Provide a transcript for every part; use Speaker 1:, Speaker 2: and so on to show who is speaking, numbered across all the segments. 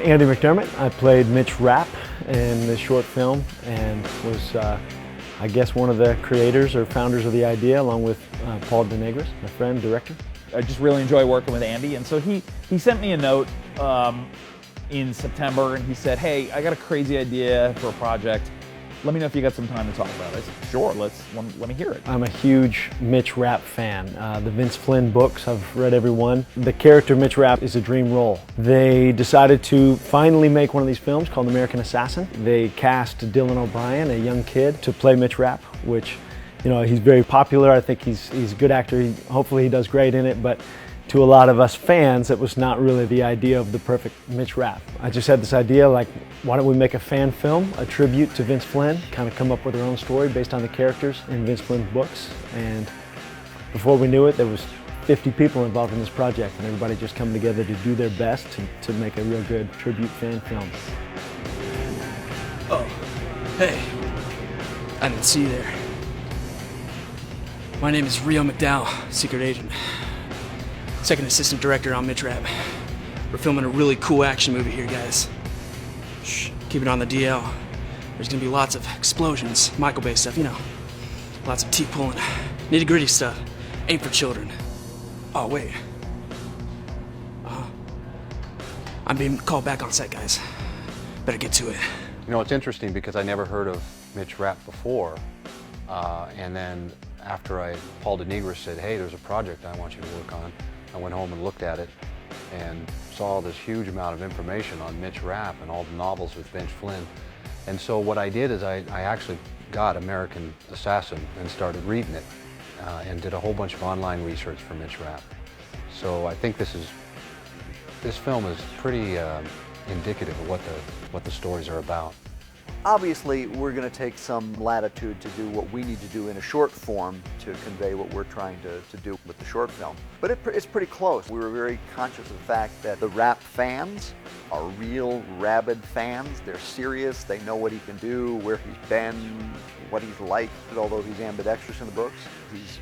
Speaker 1: Andy McDermott. I played Mitch Rapp in this short film and was, I guess, one of the creators or founders of the idea, along with Paul DeNigris, my friend, director.
Speaker 2: I just really enjoy working with Andy, and so he sent me a note in September, and he said, "Hey, I got a crazy idea for a project. Let me know if you got some time to talk about it." I said, "Sure, let me hear it."
Speaker 1: I'm a huge Mitch Rapp fan. The Vince Flynn books, I've read every one. The character Mitch Rapp is a dream role. They decided to finally make one of these films called American Assassin. They cast Dylan O'Brien, a young kid, to play Mitch Rapp, which, you know, he's very popular. I think he's a good actor. Hopefully he does great in it, but to a lot of us fans, it was not really the idea of the perfect Mitch Rapp. I just had this idea, like, why don't we make a fan film, a tribute to Vince Flynn, kind of come up with our own story based on the characters in Vince Flynn's books. And before we knew it, there was 50 people involved in this project, and everybody just coming together to do their best to make a real good tribute fan film.
Speaker 3: Oh, hey, I didn't see you there. My name is Rio McDowell, secret agent. Second assistant director on Mitch Rapp. We're filming a really cool action movie here, guys. Shh, keep it on the DL. There's gonna be lots of explosions, Michael Bay stuff, you know. Lots of teeth pulling, nitty gritty stuff. Ain't for children. Oh, wait. I'm being called back on set, guys. Better get to it.
Speaker 4: You know, it's interesting because I never heard of Mitch Rapp before. And then after Paul DeNigris said, "Hey, there's a project I want you to work on," I went home and looked at it and saw this huge amount of information on Mitch Rapp and all the novels with Vince Flynn. And so what I did is I actually got American Assassin and started reading it and did a whole bunch of online research for Mitch Rapp. So I think this film is pretty indicative of what the stories are about.
Speaker 5: Obviously, we're going to take some latitude to do what we need to do in a short form to convey what we're trying to do with the short film. But it's pretty close. We were very conscious of the fact that the Rapp fans are real rabid fans. They're serious. They know what he can do, where he's been, what he's like. Although he's ambidextrous in the books, he's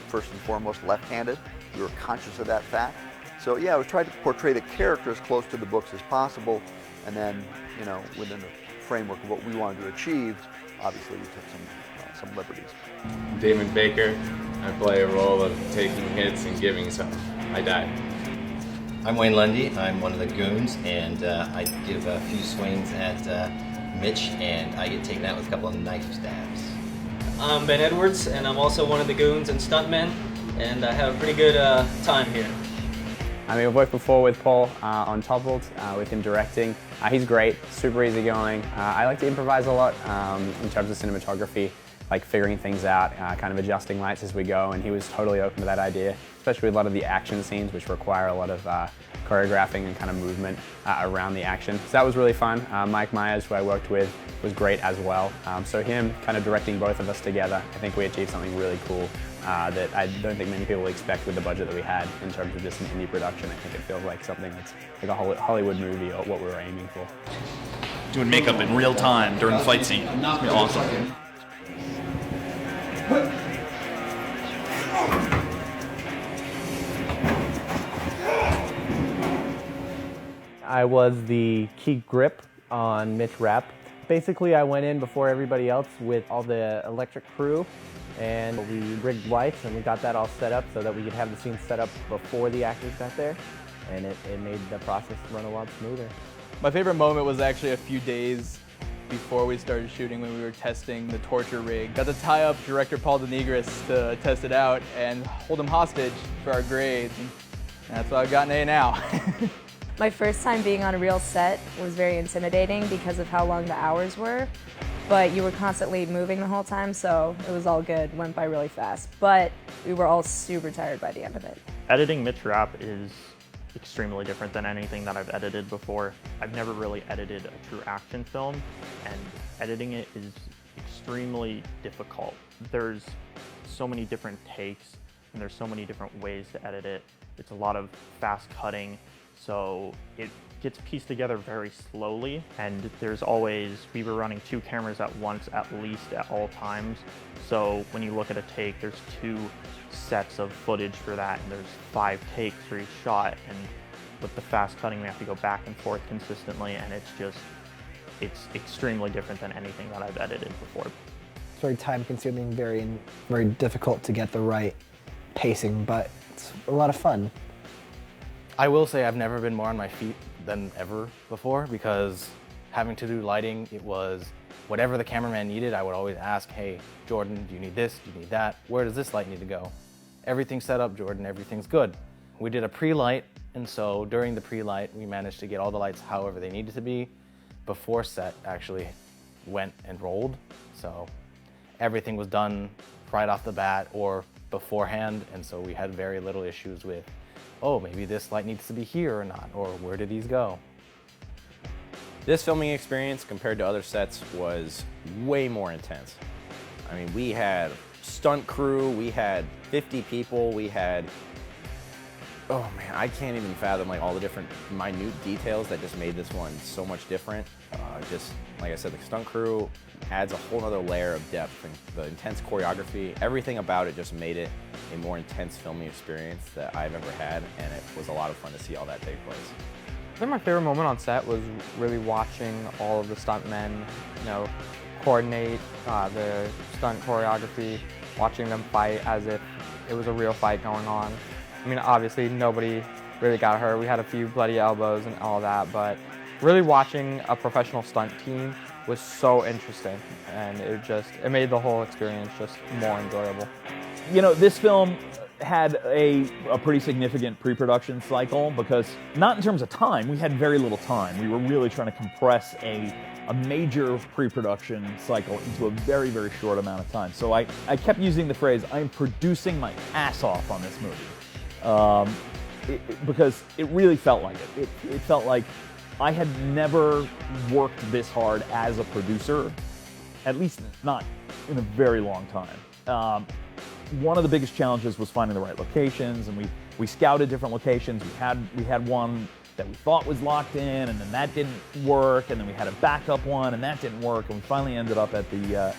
Speaker 5: first and foremost left-handed. We were conscious of that fact. So yeah, we tried to portray the character as close to the books as possible, and then, you know, within the framework of what we wanted to achieve, obviously we took some liberties.
Speaker 6: Damon Baker. I play a role of taking hits and giving some. I die.
Speaker 7: I'm Wayne Lundy. I'm one of the goons, and I give a few swings at Mitch, and I get taken out with a couple of knife stabs.
Speaker 8: I'm Ben Edwards, and I'm also one of the goons and stuntmen, and I have a pretty good time here.
Speaker 9: I mean, I've worked before with Paul on Toppled, with him directing. He's great, super easygoing. I like to improvise a lot in terms of cinematography, like figuring things out, kind of adjusting lights as we go, and he was totally open to that idea, especially with a lot of the action scenes, which require a lot of choreographing and kind of movement around the action. So that was really fun. Mike Myers, who I worked with, was great as well. So him kind of directing both of us together, I think we achieved something really cool that I don't think many people expect with the budget that we had in terms of just an indie production. I think it feels like something that's like a Hollywood movie or what we were aiming for.
Speaker 10: Doing makeup in real time during the fight scene. It's gonna be awesome.
Speaker 11: I was the key grip on Mitch Rapp. Basically, I went in before everybody else with all the electric crew, and we rigged lights and we got that all set up so that we could have the scene set up before the actors got there, and it made the process run a lot smoother.
Speaker 12: My favorite moment was actually a few days before we started shooting when we were testing the torture rig. Got to tie up director Paul DeNigris to test it out and hold him hostage for our grades, and that's why I've got an A now.
Speaker 13: My first time being on a real set was very intimidating because of how long the hours were, but you were constantly moving the whole time, so it was all good, went by really fast, but we were all super tired by the end of it.
Speaker 14: Editing Mitch Rapp is extremely different than anything that I've edited before. I've never really edited a true action film, and editing it is extremely difficult. There's so many different takes, and there's so many different ways to edit it. It's a lot of fast cutting, so it gets pieced together very slowly, and we were running 2 cameras at once at least at all times. So when you look at a take, there's 2 sets of footage for that, and there's 5 takes for each shot, and with the fast cutting, we have to go back and forth consistently, and it's extremely different than anything that I've edited before.
Speaker 15: It's very time-consuming, very difficult to get the right pacing, but it's a lot of fun.
Speaker 16: I will say I've never been more on my feet than ever before, because having to do lighting, it was whatever the cameraman needed, I would always ask, hey, Jordan, do you need this? Do you need that? Where does this light need to go? Everything's set up, Jordan, everything's good. We did a pre-light, and so during the pre-light, we managed to get all the lights however they needed to be before set actually went and rolled. So everything was done right off the bat or beforehand, and so we had very little issues with, oh, maybe this light needs to be here or not, or where did these go?
Speaker 17: This filming experience compared to other sets was way more intense. I mean, we had stunt crew, we had 50 people, we had, oh man, I can't even fathom like all the different minute details that just made this one so much different. Just like I said, the stunt crew adds a whole other layer of depth, and the intense choreography, everything about it just made it a more intense filming experience that I've ever had, and it was a lot of fun to see all that take place.
Speaker 18: I think my favorite moment on set was really watching all of the stuntmen, coordinate the stunt choreography, watching them fight as if it was a real fight going on. I mean, obviously nobody really got hurt. We had a few bloody elbows and all that, but really watching a professional stunt team was so interesting, and it made the whole experience just more enjoyable.
Speaker 2: You know, this film had a pretty significant pre-production cycle, because not in terms of time, we had very little time. We were really trying to compress a major pre-production cycle into a very, very short amount of time. So I kept using the phrase, I'm producing my ass off on this movie. Because it really felt like it. It felt like I had never worked this hard as a producer, at least not in a very long time. One of the biggest challenges was finding the right locations, and we scouted different locations. We had one that we thought was locked in, and then that didn't work, and then we had a backup one, and that didn't work, and we finally ended up at the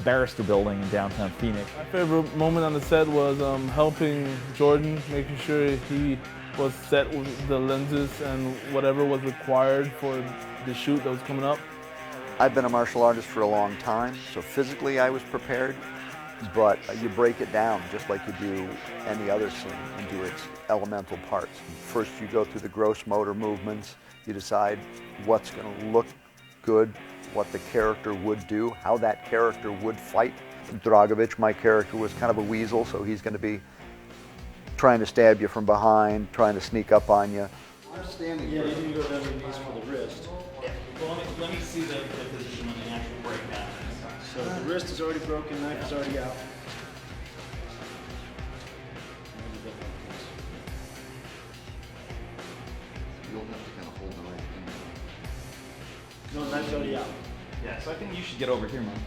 Speaker 2: Barrister Building in downtown Phoenix.
Speaker 19: My favorite moment on the set was helping Jordan, making sure he was set with the lenses and whatever was required for the shoot that was coming up.
Speaker 5: I've been a martial artist for a long time, so physically I was prepared, but you break it down just like you do any other scene into its elemental parts. First you go through the gross motor movements, you decide what's going to look good, what the character would do, how that character would fight. Dragovich, my character, was kind of a weasel, so he's going to be trying to stab you from behind, trying to sneak up on you.
Speaker 1: Standing. Yeah, you need to go down your knees for the wrist.
Speaker 10: Well, let me see the position when the actual break happens.
Speaker 1: So the wrist is already broken, knife is already out.
Speaker 5: You'll have to kind of hold the knife in.
Speaker 1: No, knife's already out.
Speaker 10: Yeah, so I think you should get over here, man.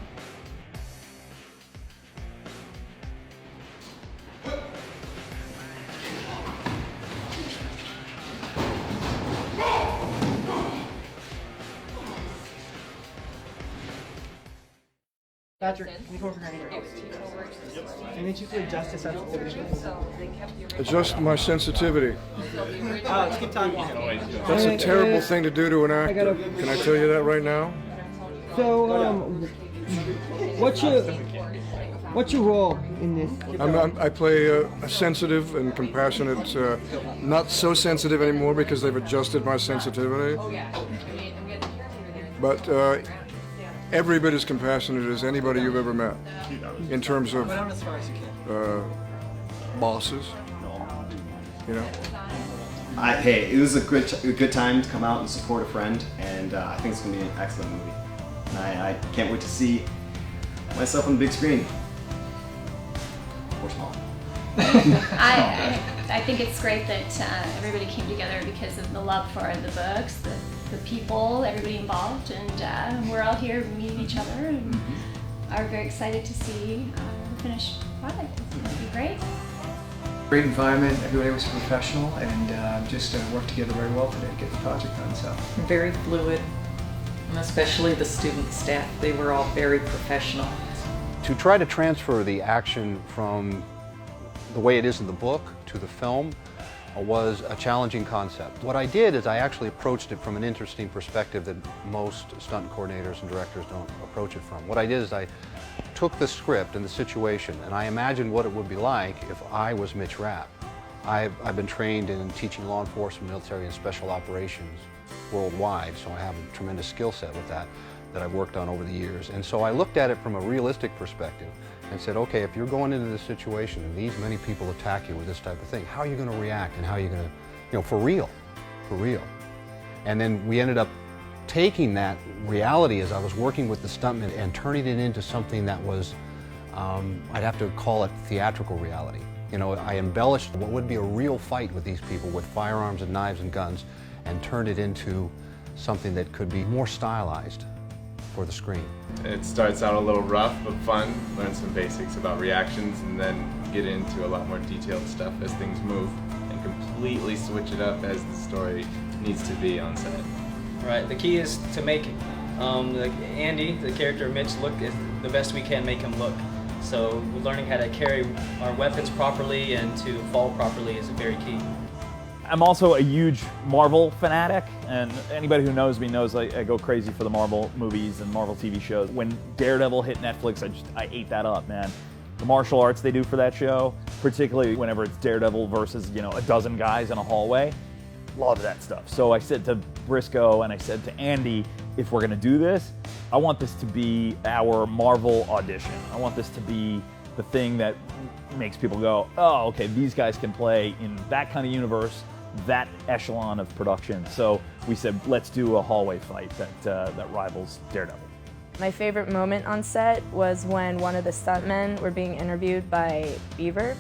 Speaker 15: Patrick, can you go over here? And then you could adjust his sensitivity.
Speaker 20: Adjust my sensitivity.
Speaker 15: Let's keep talking.
Speaker 20: That's a terrible thing to do to an actor. Can I tell you that right now?
Speaker 15: So, what's your role in this?
Speaker 20: I play a sensitive and compassionate, not so sensitive anymore because they've adjusted my sensitivity. But every bit as compassionate as anybody you've ever met in terms of bosses, you know.
Speaker 21: Hey, it was a good time to come out and support a friend, and I think it's going to be an excellent movie. And I can't wait to see myself on the big screen. Or small.
Speaker 22: I think it's great that everybody came together because of the love for the books, the people, everybody involved, and we're all here meeting each other and are very excited to see the finished product. It's going to be great.
Speaker 23: Great environment, everybody was professional, and just worked together very well today to get the project done. So
Speaker 24: very fluid, and especially the student staff. They were all very professional.
Speaker 4: To try to transfer the action from the way it is in the book to the film was a challenging concept. What I did is I actually approached it from an interesting perspective that most stunt coordinators and directors don't approach it from. What I did is I took the script and the situation and I imagined what it would be like if I was Mitch Rapp. I've been trained in teaching law enforcement, military, and special operations worldwide, so I have a tremendous skill set with that I've worked on over the years. And so I looked at it from a realistic perspective and said, okay, if you're going into this situation and these many people attack you with this type of thing, how are you going to react and how are you going to, for real. And then we ended up taking that reality as I was working with the stuntmen and turning it into something that was, I'd have to call it theatrical reality. I embellished what would be a real fight with these people with firearms and knives and guns and turned it into something that could be more stylized for the screen.
Speaker 3: It starts out a little rough but fun, learn some basics about reactions and then get into a lot more detailed stuff as things move and completely switch it up as the story needs to be on set.
Speaker 6: Right, the key is to make Andy, the character of Mitch, look as the best we can make him look. So learning how to carry our weapons properly and to fall properly is very key.
Speaker 2: I'm also a huge Marvel fanatic, and anybody who knows me knows I go crazy for the Marvel movies and Marvel TV shows. When Daredevil hit Netflix, I ate that up, man. The martial arts they do for that show, particularly whenever it's Daredevil versus, a dozen guys in a hallway, love that stuff. So I said to Briscoe and I said to Andy, if we're gonna do this, I want this to be our Marvel audition. I want this to be the thing that makes people go, oh, okay, these guys can play in that kind of universe, that echelon of production. So we said, let's do a hallway fight that rivals Daredevil.
Speaker 13: My favorite moment on set was when one of the stuntmen were being interviewed by Beaver,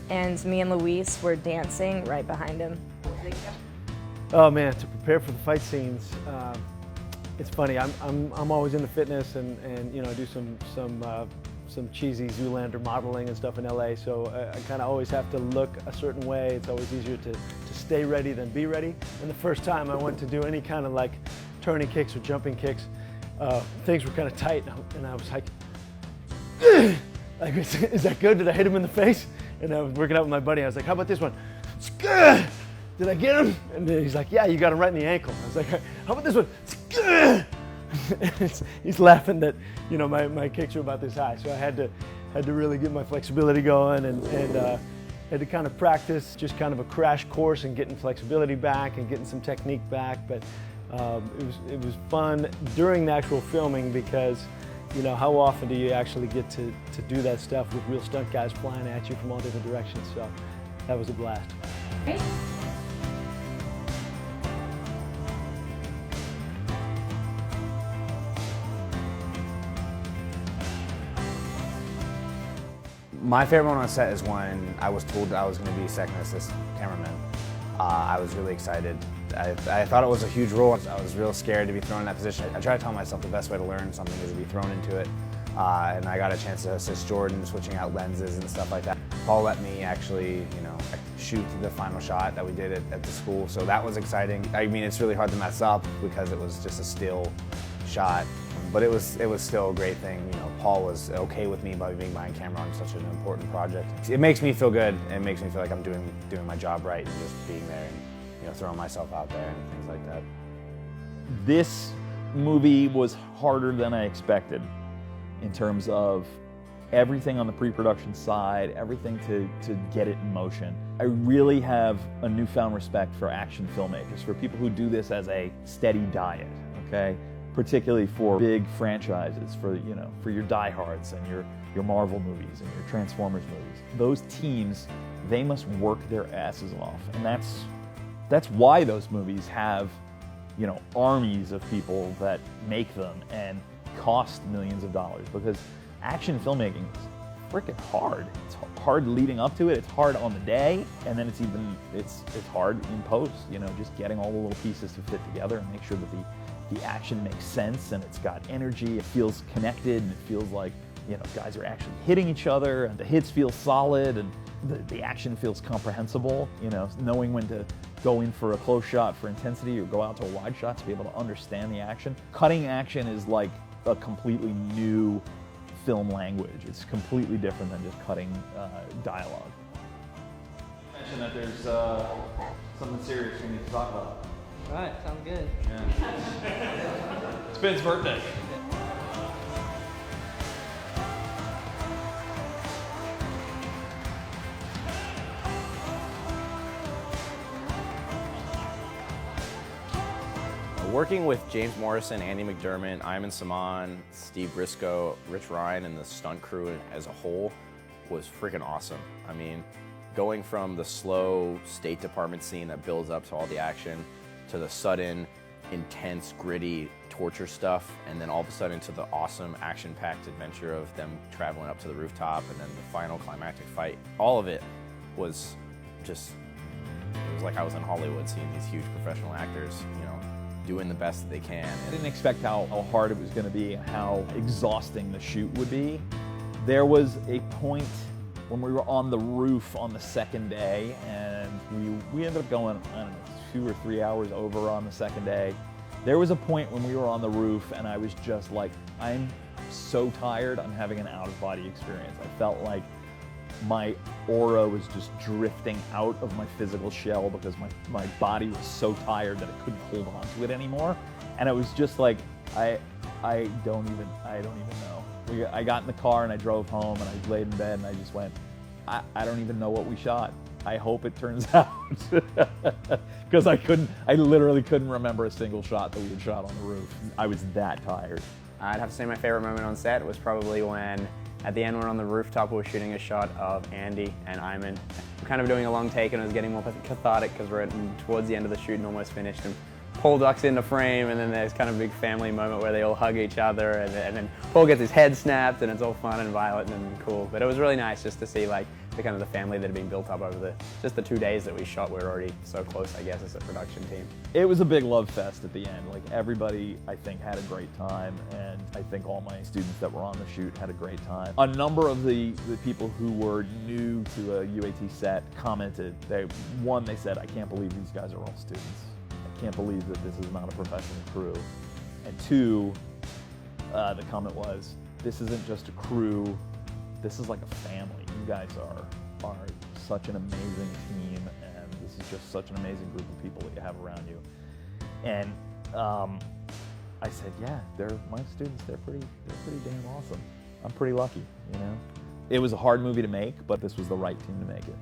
Speaker 13: and me and Luis were dancing right behind him.
Speaker 1: Oh man, to prepare for the fight scenes, it's funny. I'm always into fitness and I do some cheesy Zoolander modeling and stuff in LA. So I kind of always have to look a certain way. It's always easier to stay ready than be ready. And the first time I went to do any kind of like turning kicks or jumping kicks, things were kind of tight, and I was like, is that good? Did I hit him in the face? And I was working out with my buddy. I was like, how about this one? Did I get him? And then he's like, yeah, you got him right in the ankle. I was like, how about this one? He's laughing that my kicks are about this high, so I had to really get my flexibility going and had to kind of practice just kind of a crash course in getting flexibility back and getting some technique back. But it was fun during the actual filming because how often do you actually get to do that stuff with real stunt guys flying at you from all different directions? So that was a blast.
Speaker 22: Great.
Speaker 9: My favorite moment on set is when I was told that I was going to be second assistant cameraman. I was really excited. I thought it was a huge role. I was real scared to be thrown in that position. I try to tell myself the best way to learn something is to be thrown into it. And I got a chance to assist Jordan switching out lenses and stuff like that. Paul let me actually, shoot the final shot that we did at the school, so that was exciting. I mean, it's really hard to mess up because it was just a still shot. But it was still a great thing. Paul was okay with me by being behind camera on such an important project. It makes me feel good. It makes me feel like I'm doing my job right and just being there and throwing myself out there and things like that.
Speaker 2: This movie was harder than I expected in terms of everything on the pre-production side, everything to get it in motion. I really have a newfound respect for action filmmakers, for people who do this as a steady diet, okay? Particularly for big franchises, for your diehards and your Marvel movies and your Transformers movies. Those teams, they must work their asses off, and that's why those movies have armies of people that make them and cost millions of dollars, because action filmmaking is freaking hard. It's hard leading up to it. It's hard on the day, and then it's hard in post. Just getting all the little pieces to fit together and make sure that the action makes sense and it's got energy, it feels connected, and it feels like guys are actually hitting each other, and the hits feel solid, and the action feels comprehensible. Knowing when to go in for a close shot for intensity or go out to a wide shot to be able to understand the action. Cutting action is like a completely new film language. It's completely different than just cutting dialogue. mention that there's something serious we need to talk about.
Speaker 6: All right, sounds good.
Speaker 2: Yeah. It's Ben's birthday.
Speaker 17: Working with James Morrison, Andy McDermott, Iman Saman, Steve Briscoe, Mitch Ryan, and the stunt crew as a whole was freaking awesome. I mean, going from the slow State Department scene that builds up to all the action, to the sudden, intense, gritty torture stuff, and then all of a sudden to the awesome action-packed adventure of them traveling up to the rooftop, and then the final climactic fight. All of it was just, it was like I was in Hollywood seeing these huge professional actors, you know, doing the best that they can.
Speaker 2: I didn't expect how hard it was going to be and how exhausting the shoot would be. There was a point when we were on the roof on the second day, and we ended up going, I don't know, 2 or 3 hours over on the second day. There was a point when we were on the roof and I was just like, I'm so tired, I'm having an out-of-body experience. I felt like my aura was just drifting out of my physical shell because my body was so tired that I couldn't hold on to it anymore. And it was just like, I don't even know. I got in the car and I drove home and I laid in bed and I just went, I don't even know what we shot. I hope it turns out. Because I literally couldn't remember a single shot that we had shot on the roof. I was that tired.
Speaker 9: I'd have to say my favorite moment on set was probably when at the end we're on the rooftop, we were shooting a shot of Andy and Iman. We're kind of doing a long take and it was getting more cathartic because we're towards the end of the shoot and almost finished. And Paul ducks into frame and then there's kind of a big family moment where they all hug each other and then Paul gets his head snapped and it's all fun and violent and cool. But it was really nice just to see like the kind of the family that had been built up over just the 2 days that we shot. We were already so close, I guess, as a production team.
Speaker 2: It was a big love fest at the end. Like everybody, I think, had a great time, and I think all my students that were on the shoot had a great time. A number of the people who were new to a UAT set commented. They said, I can't believe these guys are all students. I can't believe that this is not a professional crew. And 2, the comment was, this isn't just a crew, this is like a family. You guys are such an amazing team, and this is just such an amazing group of people that you have around you. And I said, yeah, they're my students. They're pretty damn awesome. I'm pretty lucky, you know. It was a hard movie to make, but this was the right team to make it.